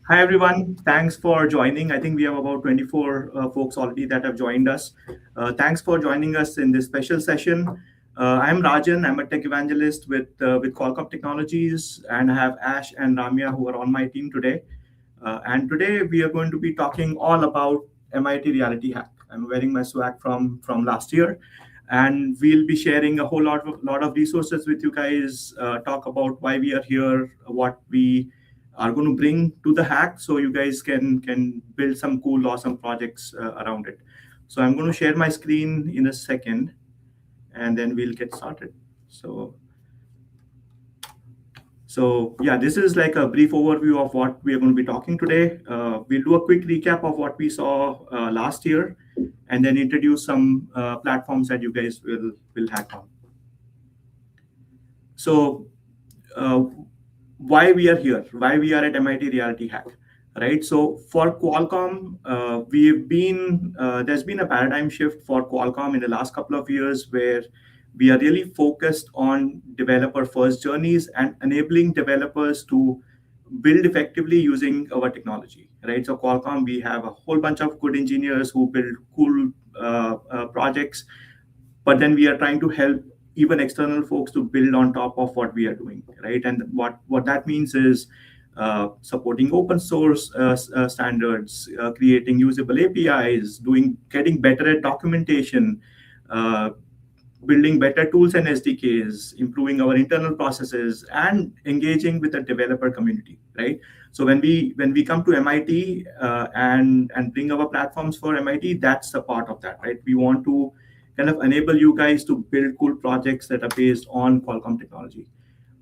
Hi, everyone. Thanks for joining. I think we have about 24 folks already that have joined us. Thanks for joining us in this special session. I'm Rajan. I'm a tech evangelist with Qualcomm Technologies, and I have Ash and Ramya who are on my team today. And today we are going to be talking all about MIT Reality Hack. I'm wearing my swag from last year, and we'll be sharing a whole lot of resources with you guys. Talk about why we are here, what we are going to bring to the hack, so you guys can build some cool, awesome projects around it. So I'm going to share my screen in a second, and then we'll get started. So yeah, this is like a brief overview of what we are going to be talking today. We'll do a quick recap of what we saw last year, and then introduce some platforms that you guys will hack on. So uh, why we are here, why we are at MIT Reality Hack, right? So for Qualcomm, there's been a paradigm shift for Qualcomm in the last couple of years where we are really focused on developer first journeys and enabling developers to build effectively using our technology, right? So Qualcomm, we have a whole bunch of good engineers who build cool projects, but then we are trying to help even external folks to build on top of what we are doing, right? And what that means is supporting open source standards, creating usable APIs, getting better at documentation, uh, building better tools and SDKs, improving our internal processes, and engaging with the developer community, right? So when we come to MIT and bring our platforms for MIT, that's a part of that, right? We want to kind of enable you guys to build cool projects that are based on Qualcomm technology.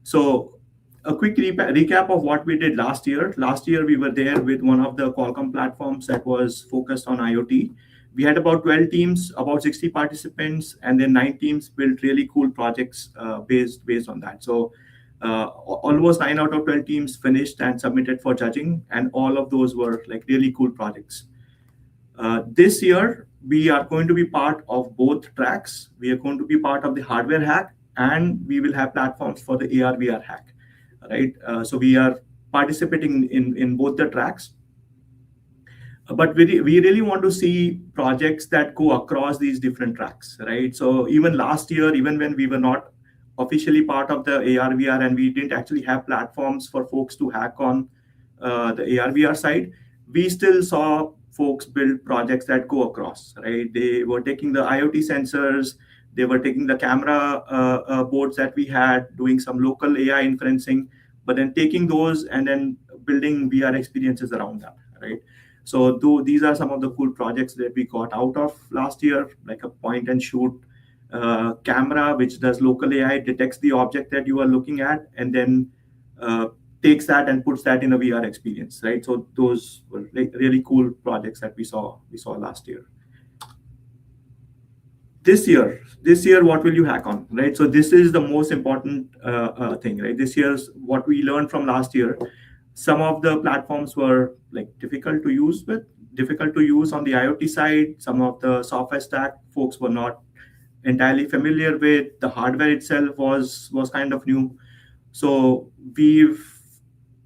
So a quick recap of what we did last year. Last year, we were there with one of the Qualcomm platforms that was focused on IoT. We had about 12 teams, about 60 participants, and then 9 teams built really cool projects based on that. So almost 9 out of 12 teams finished and submitted for judging, and all of those were like really cool projects. This year, we are going to be part of both tracks. We are going to be part of the hardware hack, and we will have platforms for the AR VR hack, right? So we are participating in both the tracks, but we really want to see projects that go across these different tracks, right? So even last year, even when we were not officially part of the AR VR and we didn't actually have platforms for folks to hack on the AR VR side, we still saw folks build projects that go across, right? They were taking the IoT sensors, they were taking the camera boards that we had, doing some local AI inferencing, but then taking those and then building VR experiences around that, right? So these are some of the cool projects that we got out of last year, like a point and shoot camera, which does local AI, detects the object that you are looking at, and then uh, takes that and puts that in a VR experience, right? So those were like really cool projects that we saw last year. This year, what will you hack on, right? So this is the most important thing, right? This year's what we learned from last year. Some of the platforms were like difficult to use on the IoT side. Some of the software stack folks were not entirely familiar with. The hardware itself was kind of new. So we've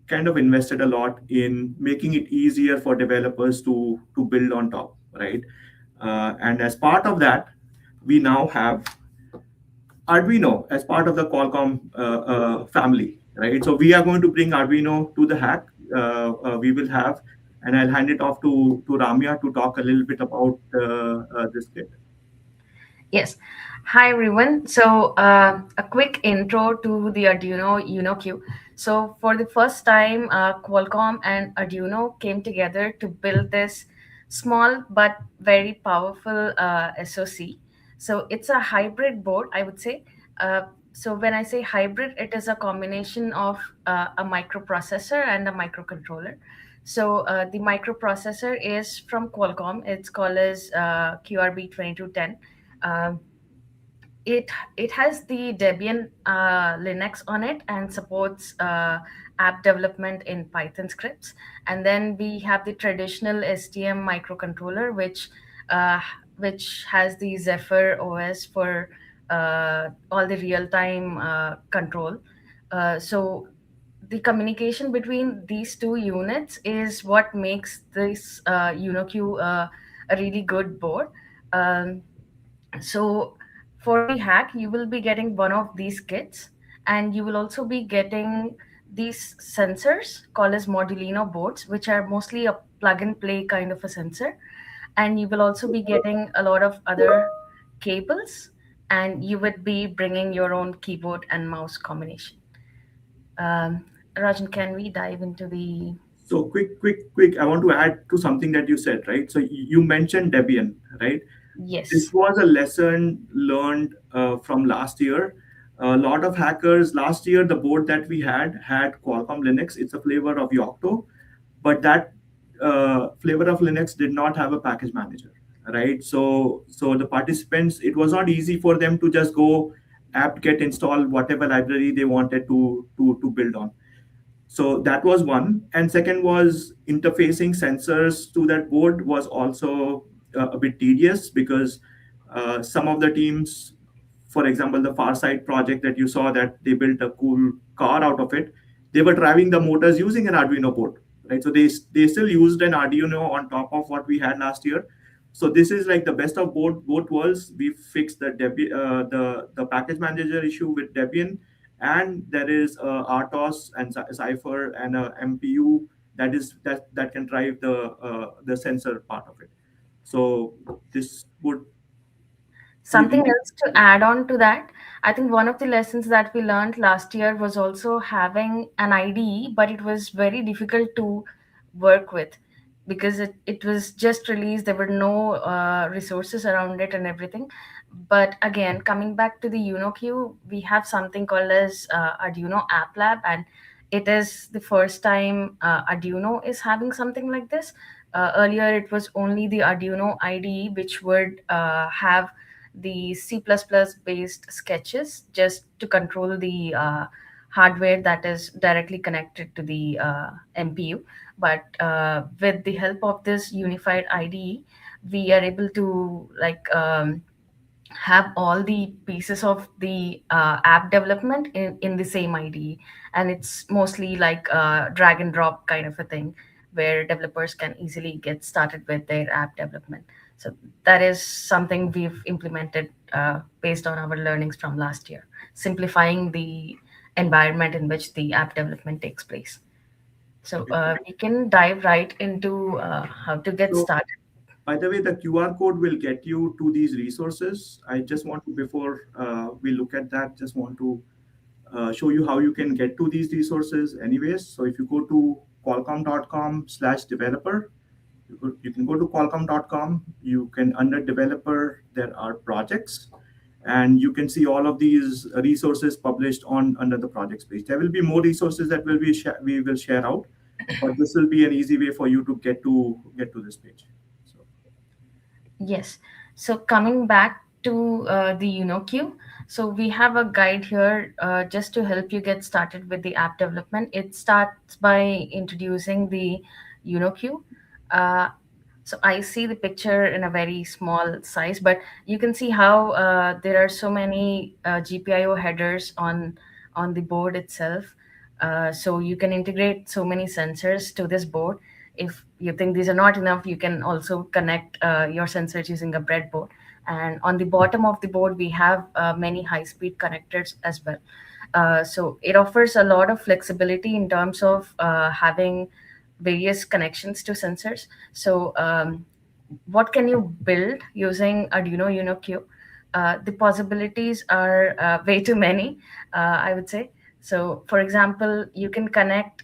kind of invested a lot in making it easier for developers to build on top, right? And as part of that, we now have Arduino as part of the Qualcomm family, right? So we are going to bring Arduino to the hack. We will have, and I'll hand it off to Ramya to talk a little bit about this kit. Yes. Hi, everyone. So, a quick intro to the Arduino UnoQ. So, for the first time, Qualcomm and Arduino came together to build this small but very powerful SoC. So, it's a hybrid board, I would say. So, when I say hybrid, it is a combination of a microprocessor and a microcontroller. So, the microprocessor is from Qualcomm. It's called as QRB2210. um, it has the Debian Linux on it and supports app development in Python scripts. And then we have the traditional STM microcontroller, uh, which has the Zephyr OS for all the real time control. So the communication between these two units is what makes this UnoQ a really good board. Um, so for the hack, you will be getting one of these kits, and you will also be getting these sensors called as Modulino boards, which are mostly a plug and play kind of a sensor. And you will also be getting a lot of other cables, and you would be bringing your own keyboard and mouse combination. Rajan, can we dive into the... So quick. I want to add to something that you said, right? So you mentioned Debian, right? This Yes. was a lesson learned from last year. A lot of hackers last year, the board that we had Qualcomm Linux. It's a flavor of Yocto, but that flavor of Linux did not have a package manager, right? So the participants, it was not easy for them to just go apt-get install whatever library they wanted to build on. So that was one. And second was interfacing sensors to that board was also a bit tedious because some of the teams, for example, the Far Side project that you saw that they built a cool car out of it, they were driving the motors using an Arduino board, right? So they still used an Arduino on top of what we had last year. So this is like the best of both worlds. We fixed the package manager issue with Debian, and there is RTOS and Cipher and a MPU that can drive the sensor part of it. So this would be Something really. else to add on to that, I think one of the lessons that we learned last year was also having an IDE, but it was very difficult to work with because it was just released. There were no resources around it and everything. But again, coming back to the UnoQ, we have something called as Arduino App Lab, and it is the first time Arduino is having something like this. Earlier, it was only the Arduino IDE, which would have the C++ based sketches just to control the hardware that is directly connected to the MPU. But with the help of this unified IDE, we are able to have all the pieces of the app development in the same IDE. And it's mostly like a drag and drop kind of a thing where developers can easily get started with their app development. So that is something we've implemented based on our learnings from last year, simplifying the environment in which the app development takes place. So we can dive right into how to get So started. by the way, the QR code will get you to these resources. I just want to, before we look at that, just want to show you how you can get to these resources anyways. So if you go to qualcomm.com/developer, you can go to qualcomm.com. You can, under developer, there are projects, and you can see all of these resources published on under the projects page. There will be more resources that we will share out, but this will be an easy way for you to get to this page. So Yes. So coming back to the UnoQ, so we have a guide here just to help you get started with the app development. It starts by introducing the UnoQ. Uh, so I see the picture in a very small size, but you can see how there are so many GPIO headers on the board itself. So you can integrate so many sensors to this board. If you think these are not enough, you can also connect your sensors using a breadboard. And on the bottom of the board, we have many high-speed connectors as well. So it offers a lot of flexibility in terms of having various connections to sensors. So what can you build using Arduino UnoQ? The possibilities are way too many, I would say. So, for example, you can connect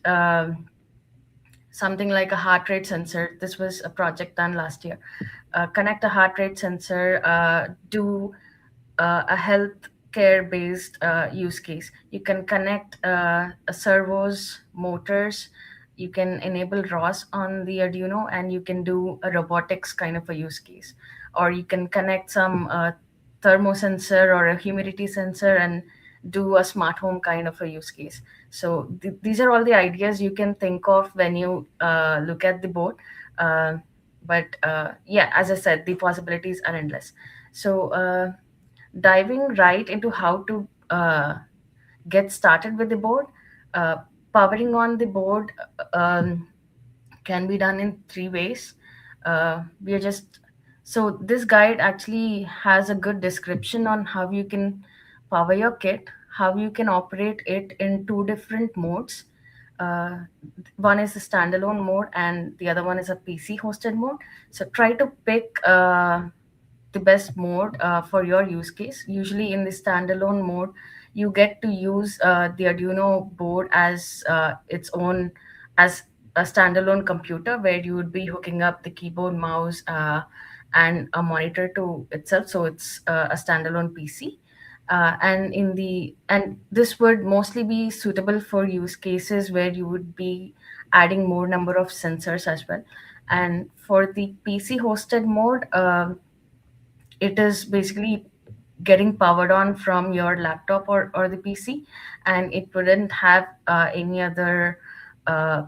something like a heart rate sensor. This was a project done last year. Connect a heart rate sensor, do a health care based use case. You can connect servos, motors. You can enable ROS on the Arduino, and you can do a robotics kind of a use case. Or you can connect some thermosensor or a humidity sensor and do a smart home kind of a use case. So these are all the ideas you can think of when you look at the board. Uh, but yeah, as I said, the possibilities are endless. So diving right into how to get started with the board. Uh, powering on the board can be done in three ways. We are just so this guide actually has a good description on how you can power your kit, how you can operate it in two different modes. Uh, One is a standalone mode, and the other one is a PC hosted mode. So try to pick the best mode for your use case. Usually, in the standalone mode, you get to use the Arduino board as its own as a standalone computer where you would be hooking up the keyboard, mouse, and a monitor to itself. So it's a standalone PC. And this would mostly be suitable for use cases where you would be adding more number of sensors as well. And for the PC hosted mode, it is basically getting powered on from your laptop or the PC, and it wouldn't have any other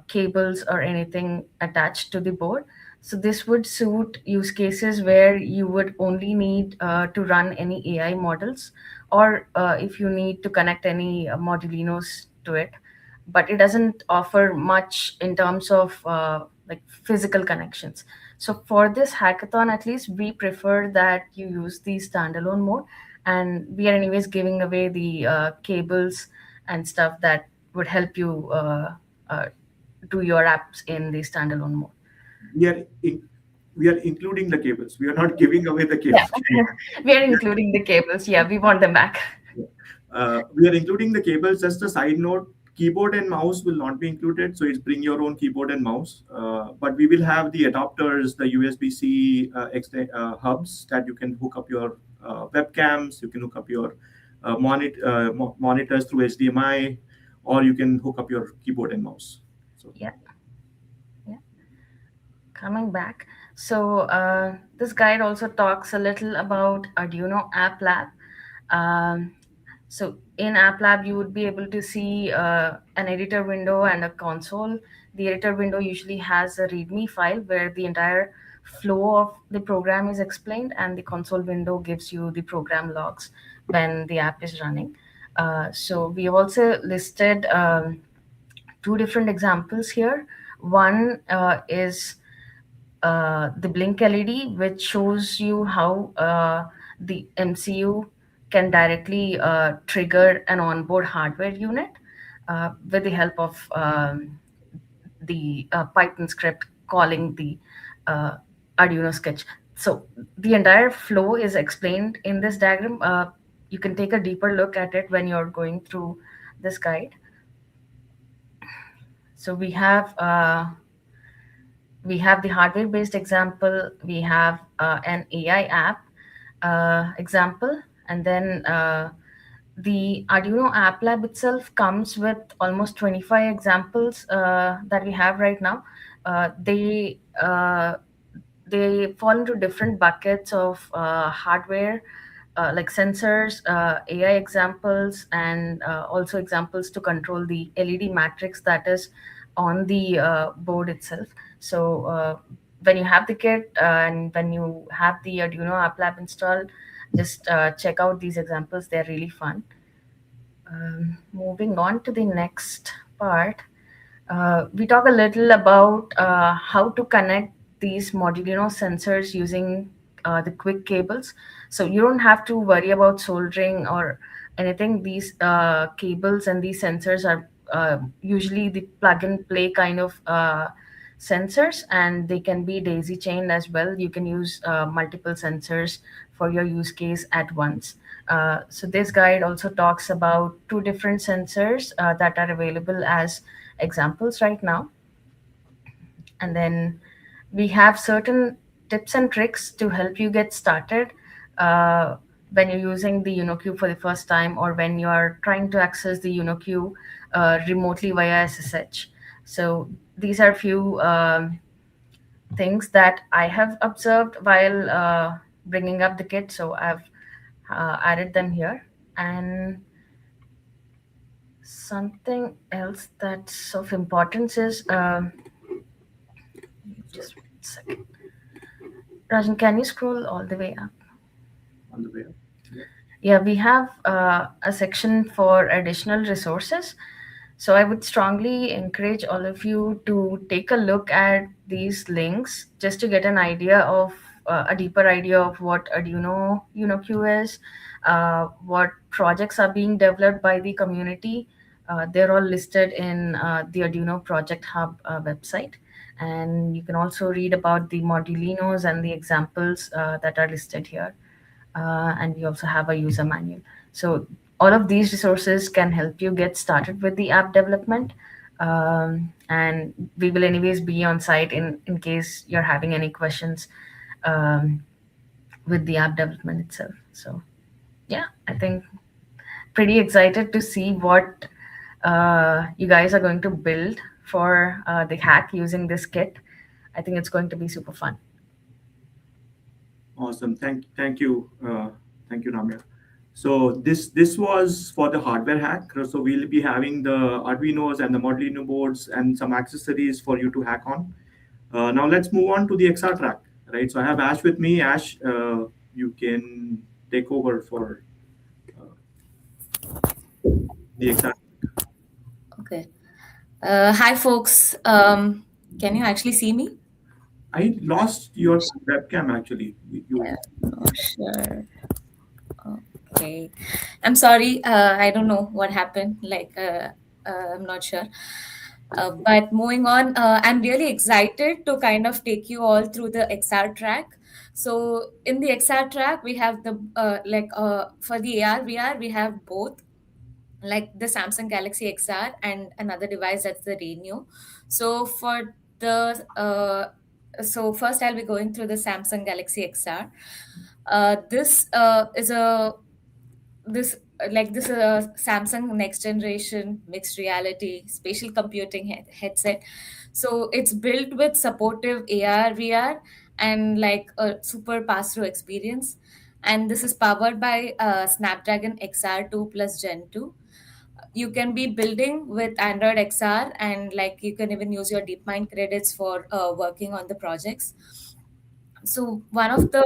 cables or anything attached to the board. So this would suit use cases where you would only need to run any AI models, or if you need to connect any Modulinos to it, but it doesn't offer much in terms of like physical connections. So for this hackathon, at least we prefer that you use the standalone mode, and we are anyways giving away the cables and stuff that would help you uh, do your apps in the standalone mode. we are in, we are including the cables. We are not giving away the Yeah, cables. we are including the cables. Yeah, we want them back. We are including the cables. Just a side note: keyboard and mouse will not be included. So it's bring your own keyboard and mouse. But we will have the adapters, the USB-C hubs that you can hook up your webcams. You can hook up your monitors through HDMI, or you can hook up your keyboard and mouse. So Yeah, yeah. Coming back. So this guide also talks a little about Arduino App Lab. Um, So in App Lab, you would be able to see an editor window and a console. The editor window usually has a README file where the entire flow of the program is explained, and the console window gives you the program logs when the app is running. So we have also listed two different examples here. One is the blink LED, which shows you how the MCU can directly trigger an onboard hardware unit with the help of the Python script calling the uh, Arduino sketch. So the entire flow is explained in this diagram. You can take a deeper look at it when you're going through this guide. So we have the hardware based example, we have an AI app example, and then the Arduino App Lab itself comes with almost 25 examples that we have right now. They fall into different buckets of hardware, like sensors, AI examples, and also examples to control the LED matrix that is on the board itself. So when you have the kit and when you have the Arduino App Lab installed, just check out these examples. They're really fun. Moving on to the next part, we talk a little about how to connect these Modulo sensors using the quick cables. So you don't have to worry about soldering or anything. These cables and these sensors are usually the plug and play kind of sensors, and they can be daisy chained as well. You can use multiple sensors for your use case at once. So this guide also talks about two different sensors that are available as examples right now. And then we have certain tips and tricks to help you get started uh, when you're using the UnoQ for the first time, or when you are trying to access the UnoQ remotely via SSH. So these are a few things that I have observed while bringing up the kit. So I've added them here. And something else that's of importance is just one second. Rajan, can you scroll all the way up? on the way up. Yeah, we have a section for additional resources. So I would strongly encourage all of you to take a look at these links just to get an idea of a deeper idea of what Arduino UnoQ is, what projects are being developed by the community. They're all listed in the Arduino Project Hub website. And you can also read about the modulinos and the examples that are listed here. And we also have a user manual. So all of these resources can help you get started with the app development. And we will anyways be on site in case you're having any questions um, with the app development itself. So yeah, I think pretty excited to see what you guys are going to build for the hack using this kit. I think it's going to be super fun. Awesome. Thank you, Ramya. So this was for the hardware hack. So we'll be having the Arduinos and the Modulo boards and some accessories for you to hack on. Now let's move on to the XR track, right? So I have Ash with me. Ash, you can take over for uh, the XR. Okay. Hi, folks. Can you actually see me? I lost your webcam actually. You Yeah, oh, sure. Okay. I'm sorry. I don't know what happened. I'm not sure. But moving on, I'm really excited to kind of take you all through the XR track. So in the XR track, we have for the AR VR, we have both like the Samsung Galaxy XR and another device that's the Reno. So for the so first I'll be going through the Samsung Galaxy XR. This is a this this is a Samsung next generation mixed reality spatial computing headset. So it's built with supportive AR VR and like a super pass through experience. And this is powered by Snapdragon XR2 plus Gen 2. You can be building with Android XR, and like you can even use your DeepMind credits for working on the projects. So one of the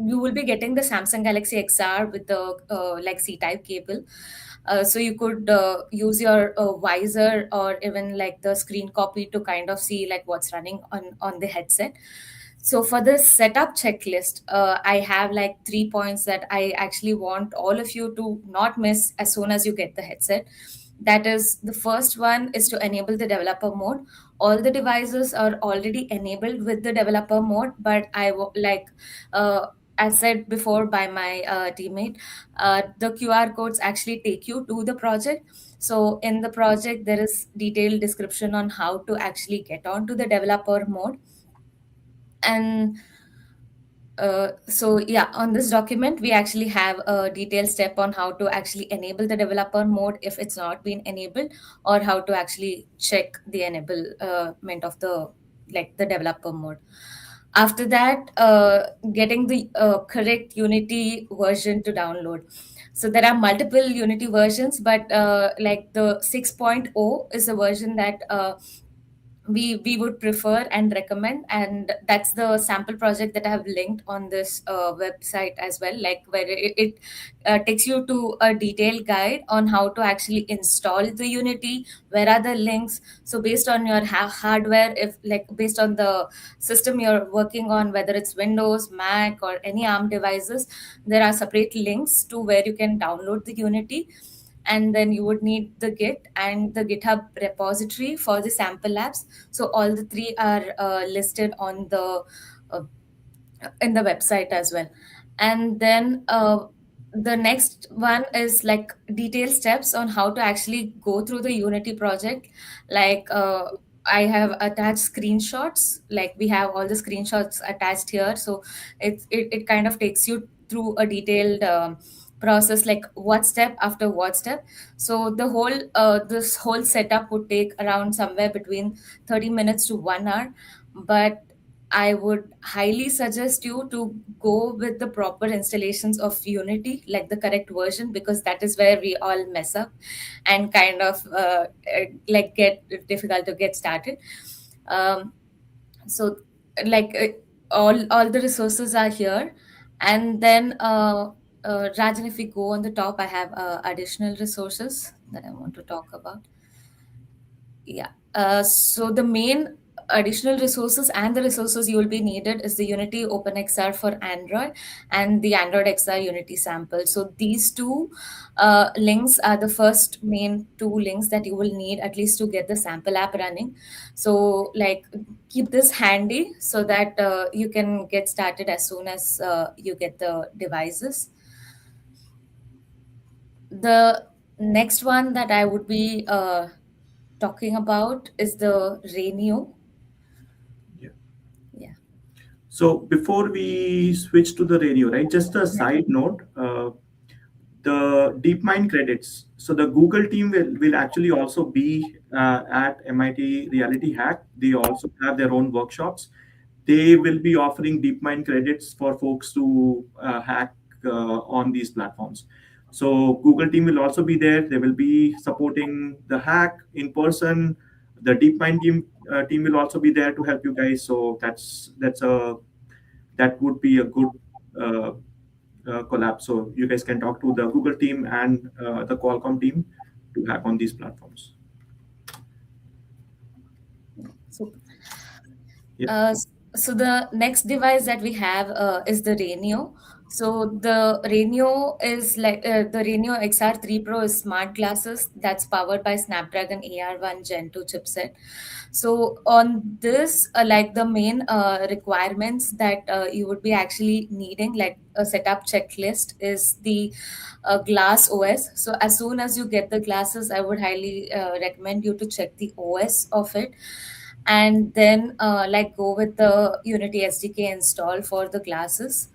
you will be getting the Samsung Galaxy XR with the like C-type cable. So you could use your visor or even like the screen copy to kind of see like what's running on the headset. So for the setup checklist, I have like 3 points that I actually want all of you to not miss as soon as you get the headset. That is, the first one is to enable the developer mode. All the devices are already enabled with the developer mode, but as said before by my teammate, the QR codes actually take you to the project. So in the project, there is detailed description on how to actually get onto the developer mode. And so yeah, on this document, we actually have a detailed step on how to actually enable the developer mode if it's not been enabled, or how to actually check the enablement of the developer mode. After that, getting the correct Unity version to download. So there are multiple Unity versions, but like the 6.0 is the version that we would prefer and recommend, and that's the sample project that I have linked on this website as well, like where it takes you to a detailed guide on how to actually install the Unity, where are the links. So based on your hardware, if like based on the system you're working on, whether it's Windows, Mac, or any ARM devices, there are separate links to where you can download the Unity. And then you would need the Git and the GitHub repository for the sample labs. So all the three are listed on the uh, in the website as well. And then the next one is like detailed steps on how to actually go through the Unity project. like I have attached screenshots, like we have all the screenshots attached here. So it kind of takes you through a detailed process, like what step after what step. So the whole this whole setup would take around somewhere between 30 minutes to 1 hour. But I would highly suggest you to go with the proper installations of Unity, like the correct version, because that is where we all mess up and kind of like get difficult to get started. Um, so like all the resources are here. And then Rajan, if we go on the top, I have additional resources that I want to talk about. Yeah. So the main additional resources and the resources you will be needed is the Unity OpenXR for Android and the Android XR Unity sample. So these two links are the first main two links that you will need at least to get the sample app running. So like keep this handy so that you can get started as soon as you get the devices. The next one that I would be talking about is the Renio. Yeah. Yeah. So before we switch to the radio, right? Just a Yeah. side note. The DeepMind credits. So the Google team will actually also be at MIT Reality Hack. They also have their own workshops. They will be offering DeepMind credits for folks to hack on these platforms. So Google team will also be there. They will be supporting the hack in person. The DeepMind team will also be there to help you guys. So that would be a good uh, collab. So you guys can talk to the Google team and the Qualcomm team to hack on these platforms. So, Yeah, uh, so the next device that we have is the Renio. So the Renio is like the Renio XR3 Pro is smart glasses that's powered by Snapdragon AR1 Gen 2 chipset. So on this, like the main requirements that you would be actually needing, like a setup checklist, is the glass OS. So as soon as you get the glasses, I would highly recommend you to check the OS of it, and then like go with the Unity SDK install for the glasses.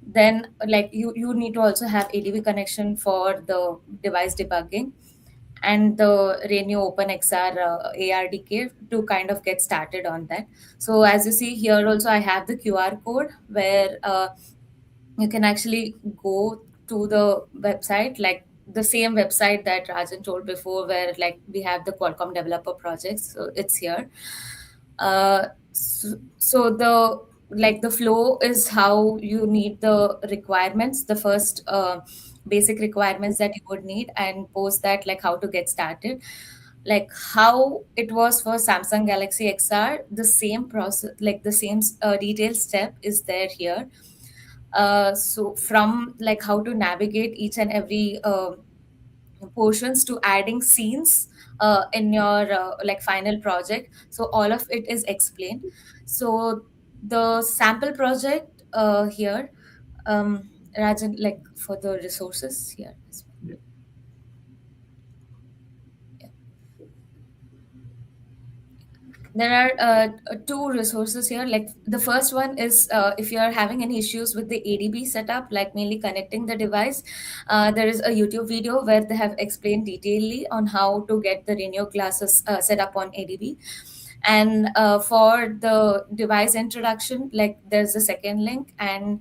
Then like you need to also have ADV connection for the device debugging, and the Renew OpenXR ARDK to kind of get started on that. So as you see here also I have the QR code where you can actually go to the website, like the same website that Rajan told before, where like we have the Qualcomm developer projects. So it's here. So the like the flow is how you need the requirements, the first basic requirements that you would need, and post that like how to get started, like how it was for Samsung Galaxy XR. The same process, like the same detailed step is there here. So from like how to navigate each and every portions to adding scenes in your like final project, so all of it is explained. So the sample project here, Rajan, like for the resources here as well. yeah, Yeah. There are two resources here. Like the first one is if you are having any issues with the ADB setup, like mainly connecting the device, there is a YouTube video where they have explained detailedly on how to get the Renew classes set up on ADB. And for the device introduction, like there's a second link, and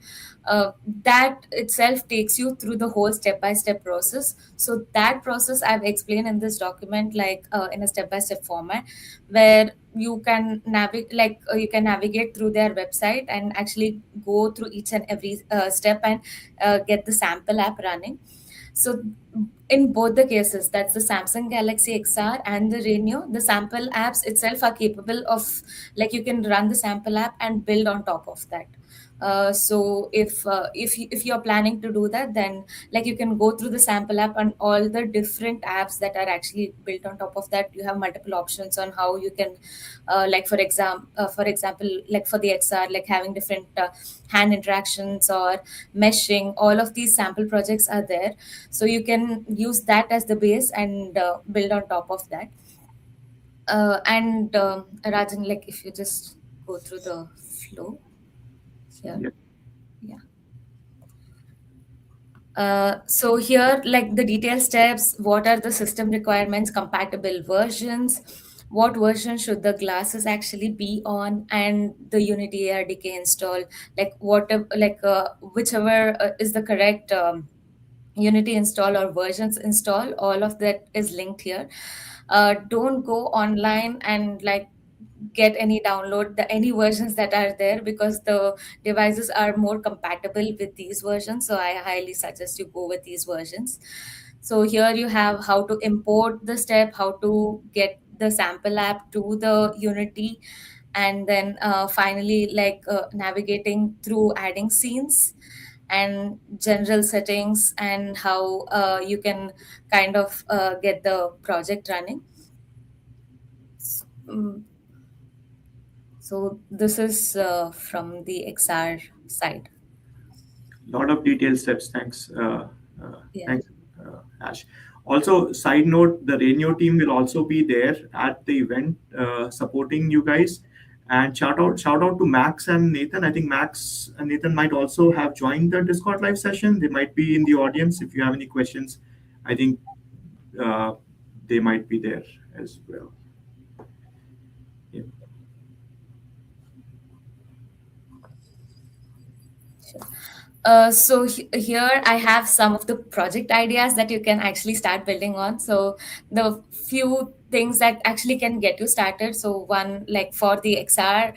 that itself takes you through the whole step-by-step process. So that process I've explained in this document, like in a step-by-step format, where you can navigate, like you can navigate through their website and actually go through each and every step and get the sample app running. So in both the cases, that's the Samsung Galaxy XR and the Renio, the sample apps itself are capable of, like you can run the sample app and build on top of that. So if you're planning to do that, then like you can go through the sample app and all the different apps that are actually built on top of that. You have multiple options on how you can, like for example, like for the XR, like having different hand interactions or meshing. All of these sample projects are there, so you can use that as the base and build on top of that. And Rajan, like if you just go through the flow here. yeah, Yeah. So here, like the detailed steps, what are the system requirements, compatible versions, what version should the glasses actually be on, and the Unity ARDK install, like whichever is the correct Unity install or versions install, all of that is linked here. Don't go online and like get any download the any versions that are there, because the devices are more compatible with these versions, so I highly suggest you go with these versions. So here you have how to import the step, how to get the sample app to the Unity, and then finally like navigating through adding scenes and general settings, and how you can kind of get the project running. Mm, so this is from the XR side. Lot of detailed steps. Thanks. Yeah. Thanks, Ash. Also, side note, the Radio team will also be there at the event, supporting you guys. And shout out to Max and Nathan. I think Max and Nathan might also have joined the Discord live session. They might be in the audience. If you have any questions, I think uh, they might be there as well. Yeah. Sure. Here I have some of the project ideas that you can actually start building on. So the few things that actually can get you started. So one, like for the XR,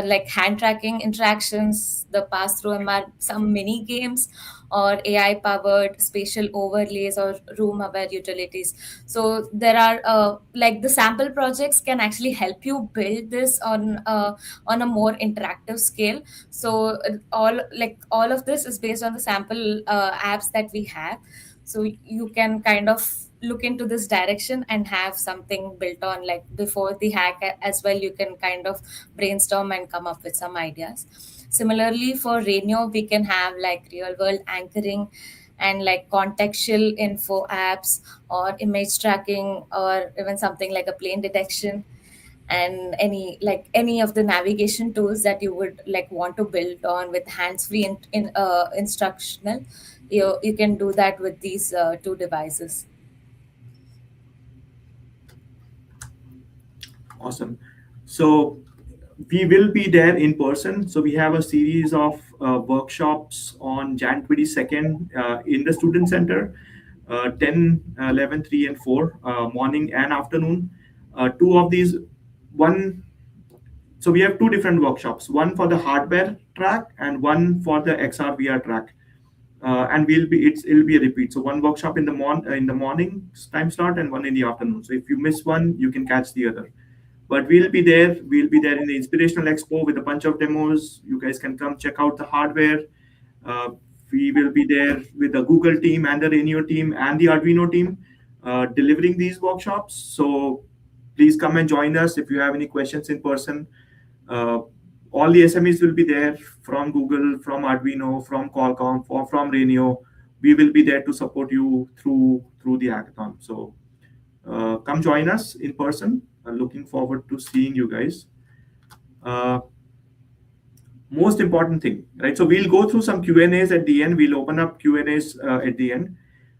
like hand tracking interactions, the pass through MR, some mini games, or AI powered spatial overlays or room aware utilities. So there are like the sample projects can actually help you build this on a more interactive scale. So all of this is based on the sample apps that we have. So you can kind of look into this direction and have something built on, like before the hack as well. You can kind of brainstorm and come up with some ideas. Similarly, for radio, we can have like real world anchoring and like contextual info apps, or image tracking, or even something like a plane detection, and any of the navigation tools that you would like want to build on with hands-free instructional. You can do that with these two devices. Awesome. So we will be there in person. So we have a series of workshops on Jan 22nd in the Student Center, 10, 11, 3, and 4, morning and afternoon. Two of these, one, so we have two different workshops, one for the hardware track and one for the XR/VR track. And it'll be a repeat. So one workshop in the morning time slot and one in the afternoon. So if you miss one, you can catch the other. But we'll be there. We'll be there in the Inspirational Expo with a bunch of demos. You guys can come check out the hardware. Uh, we will be there with the Google team and the Renio team and the Arduino team delivering these workshops. So please come and join us if you have any questions in person. Uh, all the SMEs will be there from Google, from Arduino, from Qualcomm, or from Renio. We will be there to support you through the hackathon. So come join us in person. Looking forward to seeing you guys. Uh, Most important thing, right? So we'll go through some Q&As at the end. We'll open up Q&As at the end.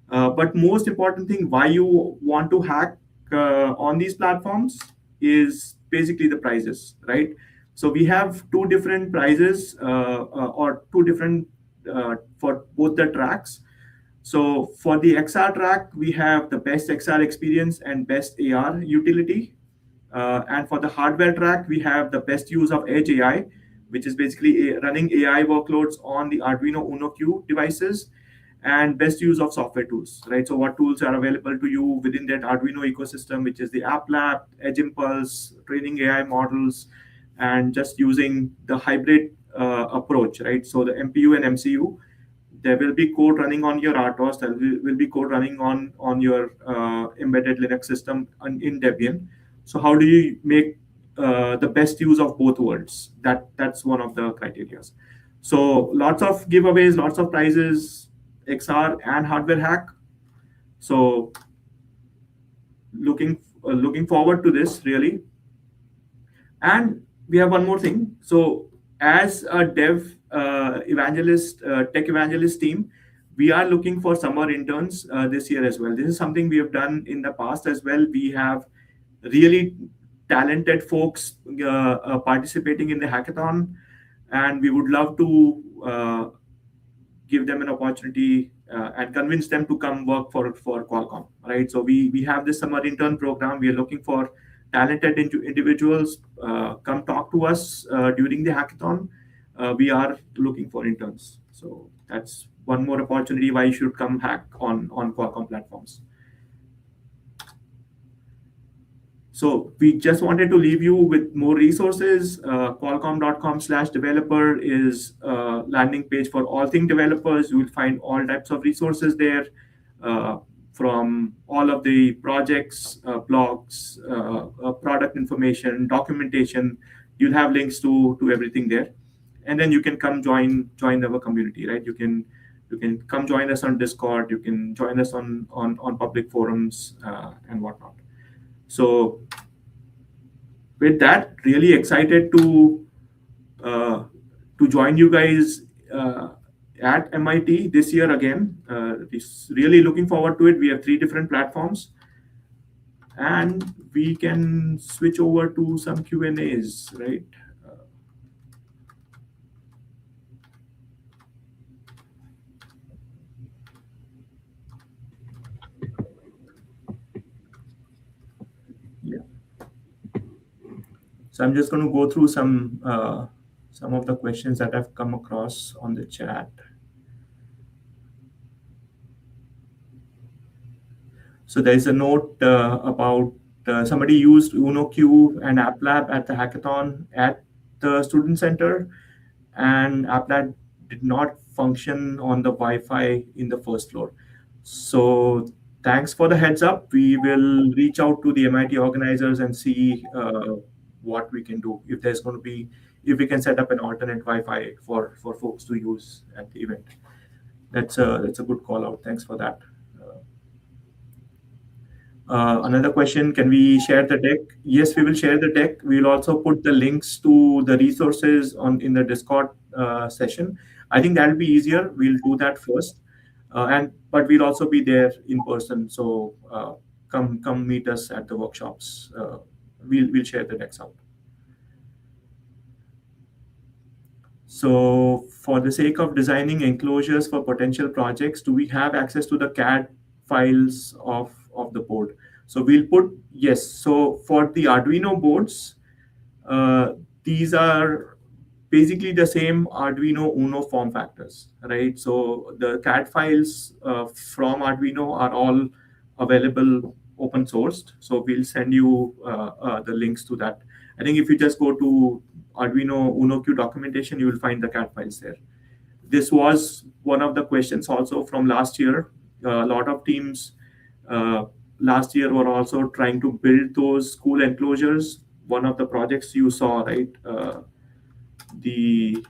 But most important thing, why you want to hack on these platforms is basically the prices, right? So we have two different prices or two different for both the tracks. So for the XR track, we have the best XR experience and best AR utility. And for the hardware track, we have the best use of Edge AI, which is basically running AI workloads on the Arduino Uno Q devices, and best use of software tools, right? So what tools are available to you within that Arduino ecosystem, which is the App Lab, Edge Impulse, training AI models, and just using the hybrid approach, right? So the MPU and MCU, there will be code running on your RTOS, there will be code running on your embedded Linux system in Debian. So how do you make the best use of both worlds? That's one of the criteria. So lots of giveaways, lots of prizes, XR and hardware hack. So looking forward to this really. And we have one more thing. So as a tech evangelist team, we are looking for summer interns this year as well. This is something we have done in the past as well. We have really talented folks participating in the hackathon, and we would love to give them an opportunity and convince them to come work for Qualcomm, right? So we have this summer intern program. We are looking for talented individuals. Come talk to us during the hackathon. We are looking for interns. So that's one more opportunity why you should come hack on Qualcomm platforms. So we just wanted to leave you with more resources. Qualcomm.com/developer is a landing page for all things developers. You will find all types of resources there, uh, from all of the projects, blogs, product information, documentation. You'll have links to everything there, and then you can come join our community, right? You can come join us on Discord. You can join us on public forums and whatnot. So with that, really excited uh, to join you guys at MIT this year again. Really looking forward to it. We have three different platforms, and we can switch over to some Q&As, right? Yeah. So I'm just going to go through some of the questions that I've come across on the chat. So there's a note about somebody used UnoQ and AppLab at the hackathon at the student center, and AppLab did not function on the Wi-Fi in the first floor. So thanks for the heads up. We will reach out to the MIT organizers and see what we can do, if we can set up an alternate Wi-Fi for folks to use at the event. That's a good call out. Thanks for that. Another question, can we share the deck? Yes, we will share the deck. We'll also put the links to the resources in the Discord session. I think that'll be easier. We'll do that first. But we'll also be there in person. So come meet us at the workshops. We'll share the decks out. So for the sake of designing enclosures for potential projects, do we have access to the CAD files of the board? So we'll put, yes. So for the Arduino boards, these are basically the same Arduino Uno form factors, right? So the CAD files from Arduino are all available open sourced. So we'll send you the links to that. I think if you just go to Arduino UnoQ documentation, you will find the CAD files there. This was one of the questions also from last year. A lot of teams last year were also trying to build those school enclosures. One of the projects you saw, right? The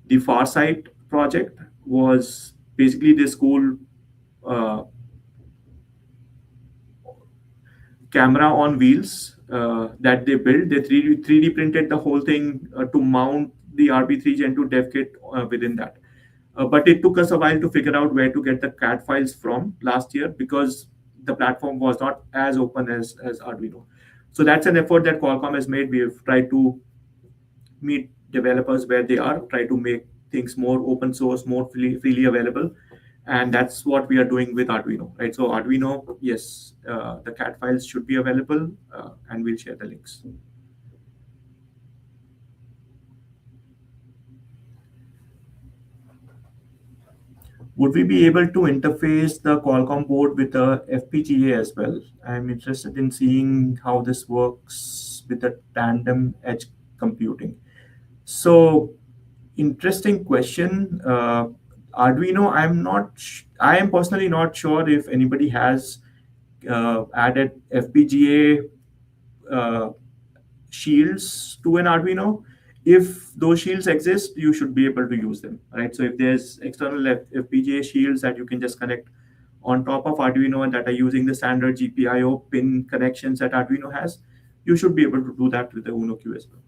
Farsight project was basically the school camera on wheels that they built. They 3D printed the whole thing to mount the RB3 Gen 2 dev kit within that. But it took us a while to figure out where to get the CAD files from last year, because the platform was not as open as Arduino. So that's an effort that Qualcomm has made. We have tried to meet developers where they are, try to make things more open source, more freely available. And that's what we are doing with Arduino, right? So Arduino, yes, the CAD files should be available, and we'll share the links. Would we be able to interface the Qualcomm board with the FPGA as well? I'm interested in seeing how this works with the tandem edge computing. So, interesting question. Arduino, I am personally not sure if anybody has added FPGA shields to an Arduino. If those shields exist, you should be able to use them, right? So if there's external FPGA shields that you can just connect on top of Arduino and that are using the standard GPIO pin connections that Arduino has, you should be able to do that with the UnoQ as well.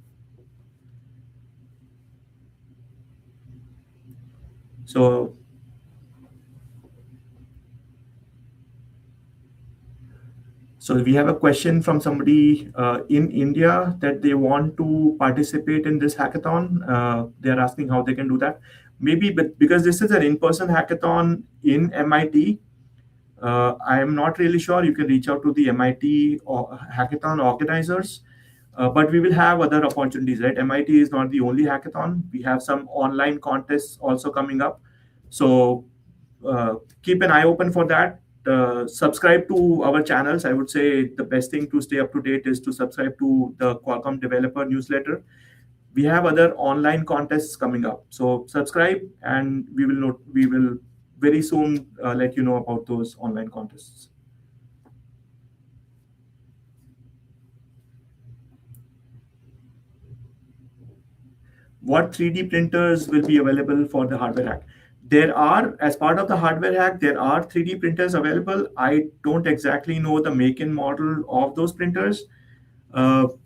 So we have a question from somebody in India that they want to participate in this hackathon. They're asking how they can do that. Maybe, but because this is an in-person hackathon in MIT, I am not really sure. You can reach out to the MIT hackathon organizers. But we will have other opportunities, right? MIT is not the only hackathon. We have some online contests also coming up. So keep an eye open for that. subscribe to our channels. I would say the best thing to stay up to date is to subscribe to the Qualcomm developer newsletter. We have other online contests coming up, so subscribe, and we will very soon let you know about those online contests. What 3D printers will be available for the hardware hack? There are, as part of the hardware hack, there are 3D printers available. I don't exactly know the make and model of those printers.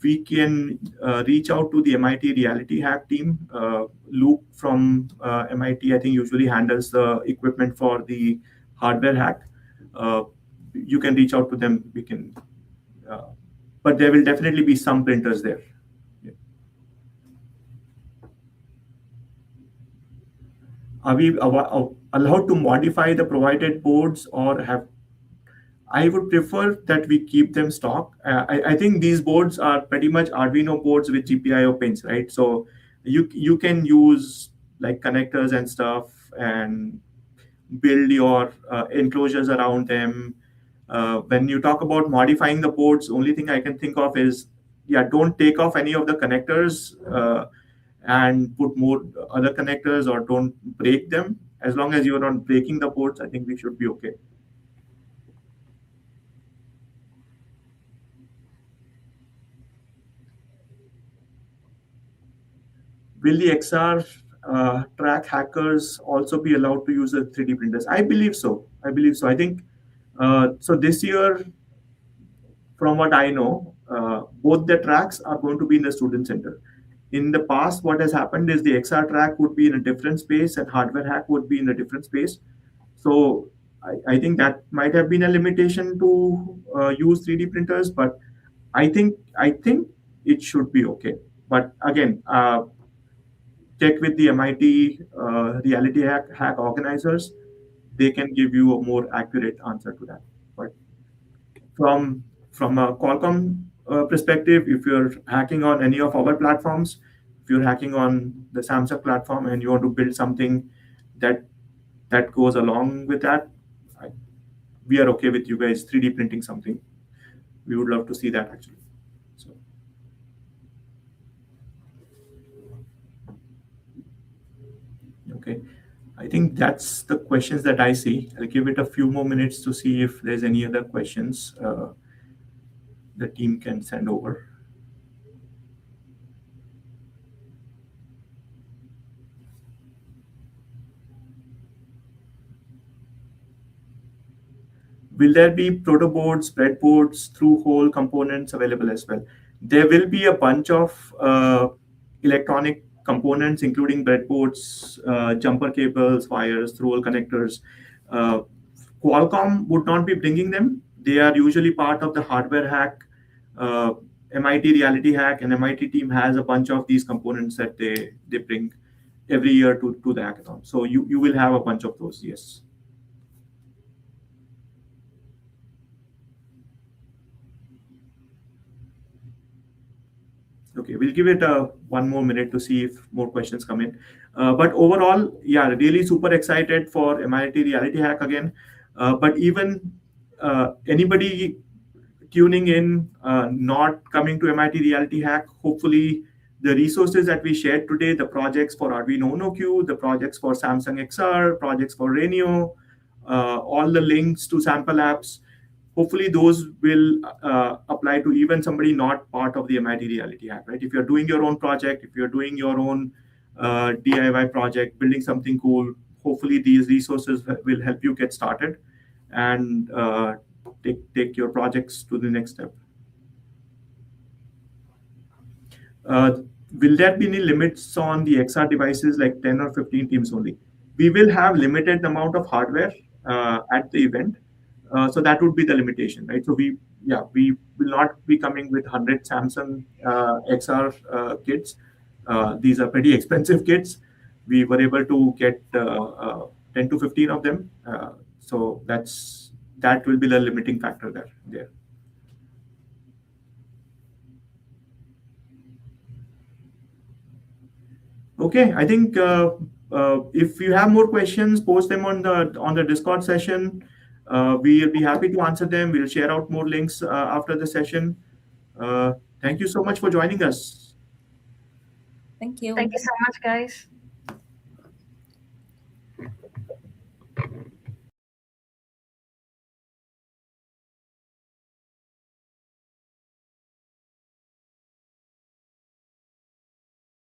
We can reach out to the MIT Reality Hack team. Luke from MIT, I think, usually handles the equipment for the hardware hack. You can reach out to them. We can, but there will definitely be some printers there. Yeah. Are we allowed to modify the provided boards, or have? I would prefer that we keep them stock. I think these boards are pretty much Arduino boards with GPIO pins, right? So you can use like connectors and stuff and build your enclosures around them. When you talk about modifying the boards, only thing I can think of is, yeah, don't take off any of the connectors and put more other connectors, or don't break them. As long as you're not breaking the boards, I think we should be okay. Will the XR track hackers also be allowed to use the 3D printers? I believe so. I believe so. I think so. This year, from what I know, both the tracks are going to be in the student center. In the past, what has happened is the XR track would be in a different space and hardware hack would be in a different space. So I think that might have been a limitation to use 3D printers, but I think it should be okay. But again, check with the MIT reality hack organizers. They can give you a more accurate answer to that. But from a Qualcomm perspective, if you're hacking on any of our platforms, if you're hacking on the Samsung platform and you want to build something that goes along with that, I, we are okay with you guys 3D printing something. We would love to see that actually. So. Okay. I think that's the questions that I see. I'll give it a few more minutes to see if there's any other questions the team can send over. Will there be protoboards, breadboards, through-hole components available as well? There will be a bunch of electronic components, including breadboards, jumper cables, wires, through-hole connectors. Qualcomm would not be bringing them. They are usually part of the hardware hack. MIT Reality Hack and MIT team has a bunch of these components that they bring every year to the hackathon. So you will have a bunch of those, yes. Okay, we'll give it one more minute to see if more questions come in. But overall, yeah, really super excited for MIT Reality Hack again. But even anybody tuning in, not coming to MIT Reality Hack, hopefully the resources that we shared today, the projects for Arduino Uno Q, the projects for Samsung XR, projects for Renio, all the links to sample apps, hopefully those will apply to even somebody not part of the MIT Reality Hack, right? If you're doing your own project, if you're doing your own DIY project, building something cool, hopefully these resources will help you get started and take your projects to the next step. Will there be any limits on the XR devices, like 10 or 15 teams only? We will have limited amount of hardware at the event. So that would be the limitation, right? So we will not be coming with 100 Samsung XR kits. These are pretty expensive kits. We were able to get 10 to 15 of them. So that will be the limiting factor there. Okay, I think if you have more questions, post them on the Discord session. We'll be happy to answer them. We'll share out more links after the session. Uh, Thank you so much for joining us. Thank Thank you. you so much, guys.